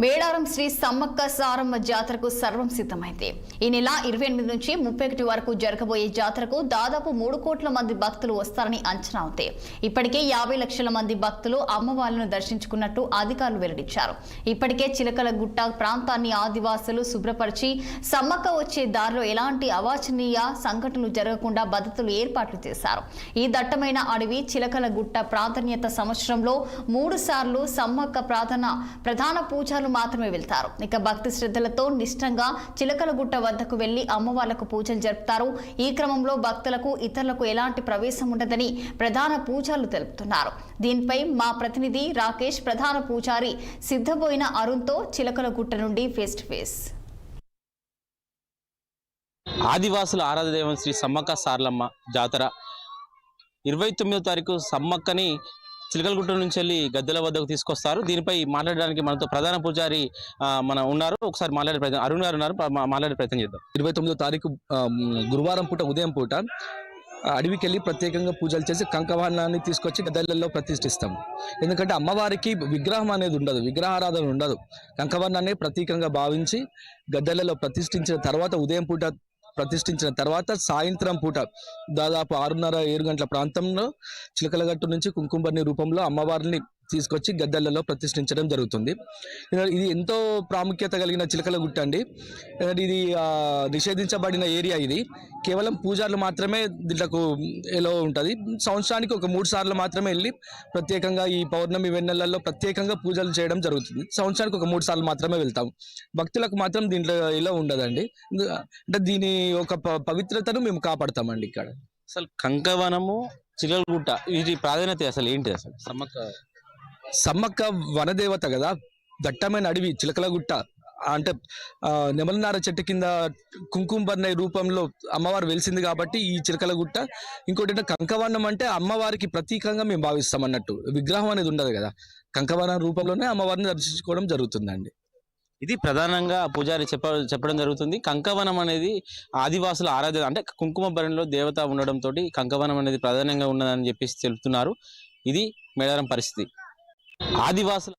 మేడారం శ్రీ సమ్మక్క సారమ్మ జాతరకు సర్వం సిద్ధమైంది. ఈ నెల 28 నుంచి 31 వరకు జరగబోయే జాతరకు దాదాపు 3 కోట్ల మంది భక్తులు వస్తారని అంచనా ఉంది. ఇప్పటికే 50 లక్షల మంది భక్తులు అమ్మవార్లను దర్శించుకున్నట్టు అధికారులు వెల్లడించారు. ఇప్పటికే చిలకలగుట్ట ప్రాంతాన్ని ఆదివాసులు శుభ్రపరిచి సమ్మక్క వచ్చే దారిలో ఎలాంటి అవాంఛనీయ సంఘటనలు జరగకుండా భద్రతలు ఏర్పాట్లు చేశారు. ఈ దట్టమైన అడవి చిలకలగుట్ట ప్రాధాన్యత సంవత్సరంలో 3 సార్లు సమ్మక్క ప్రధాన పూజలు మాత్రమే వెళ్తారు. ఇక భక్తి శ్రద్ధలతో నిష్టంగా చిలకలగుట్ట వద్దకు వెళ్లి అమ్మవార్లకు పూజలు జరుపుతారు. ఈ క్రమంలో భక్తులకు ఇతరులకు ఎలాంటి ప్రవేశం ఉండదని ప్రధాన పూజారులు తెలుపుతున్నారు. దీనిపై మా ప్రతినిధి రాకేష్ ప్రధాన పూజారి సిద్ధబోయిన అరుణ్తో చిలకలగుట్ట నుండి ఫేస్ టు ఫేస్. ఆదివాసుల ఆరాధ్య దైవం శ్రీ సమ్మక్క సారలమ్మ జాతర 29వ తారీఖు సమ్మక్కని చిలకలగుట్ట నుంచి వెళ్ళి గద్దెల వద్దకు తీసుకొస్తారు. దీనిపై మాట్లాడడానికి మనతో ప్రధాన పూజారి ఉన్నారు. ఒకసారి మాట్లాడే ప్రయత్నం అరుణ్ గారు ఉన్నారు, మాట్లాడే ప్రయత్నం చేద్దాం. 29వ తారీఖు గురువారం పూట ఉదయం పూట అడవికి వెళ్ళి ప్రత్యేకంగా పూజలు చేసి కంకవాహనాన్ని తీసుకొచ్చి గద్దెలలో ప్రతిష్ఠిస్తాం. ఎందుకంటే అమ్మవారికి విగ్రహం అనేది ఉండదు, విగ్రహారాధన ఉండదు. కంకవాహనాన్ని ప్రతీకంగా భావించి గద్దెలలో ప్రతిష్ఠించిన తర్వాత ఉదయం పూట ప్రతిష్ఠించిన తర్వాత సాయంత్రం పూట దాదాపు 6:30-7 గంటల ప్రాంతంలో చిలకలగట్టు నుంచి కుంకుమబర్ణి రూపంలో అమ్మవారిని తీసుకొచ్చి గద్దెలలో ప్రతిష్ఠించడం జరుగుతుంది. ఇది ఎంతో ప్రాముఖ్యత కలిగిన చిలకలగుట్ట అండి. ఇది నిషేధించబడిన ఏరియా. ఇది కేవలం పూజారులు మాత్రమే దీంట్లకు ఎలా ఉంటుంది. సంవత్సరానికి ఒక 3 సార్లు మాత్రమే వెళ్ళి ప్రత్యేకంగా ఈ పౌర్ణమి వెన్నెలల్లో ప్రత్యేకంగా పూజలు చేయడం జరుగుతుంది. సంవత్సరానికి ఒక 3 సార్లు మాత్రమే వెళ్తాం. భక్తులకు మాత్రం దీంట్లో ఇలా ఉండదండి. అంటే దీని ఒక పవిత్రతను మేము కాపాడతామండి. ఇక్కడ అసలు కంకవనము చిలకలగుట్ట వీటి ప్రాధాన్యత అసలు ఏంటి? అసలు సమ్మక్క వనదేవత కదా, దట్టమైన అడవి చిలకలగుట్ట అంటే నెమలనార చెట్టు కింద కుంకుమబర్ణి రూపంలో అమ్మవారు వెలిసింది కాబట్టి ఈ చిలకలగుట్ట. ఇంకోటి అంటే కంకవర్ణం అంటే అమ్మవారికి ప్రతీకంగా మేము భావిస్తాం అన్నట్టు. విగ్రహం అనేది ఉండదు కదా, కంకవర్ణ రూపంలోనే అమ్మవారిని దర్శించుకోవడం జరుగుతుందండి. ఇది ప్రధానంగా పూజారి చెప్పడం జరుగుతుంది. కంకవనం అనేది ఆదివాసుల ఆరాధ్య, అంటే కుంకుమ బరిలో దేవత ఉండడంతో కంకవనం అనేది ప్రధానంగా ఉన్నదని చెప్పేసి తెలుపుతున్నారు. ఇది మేడారం పరిస్థితి. ఆదివాసుల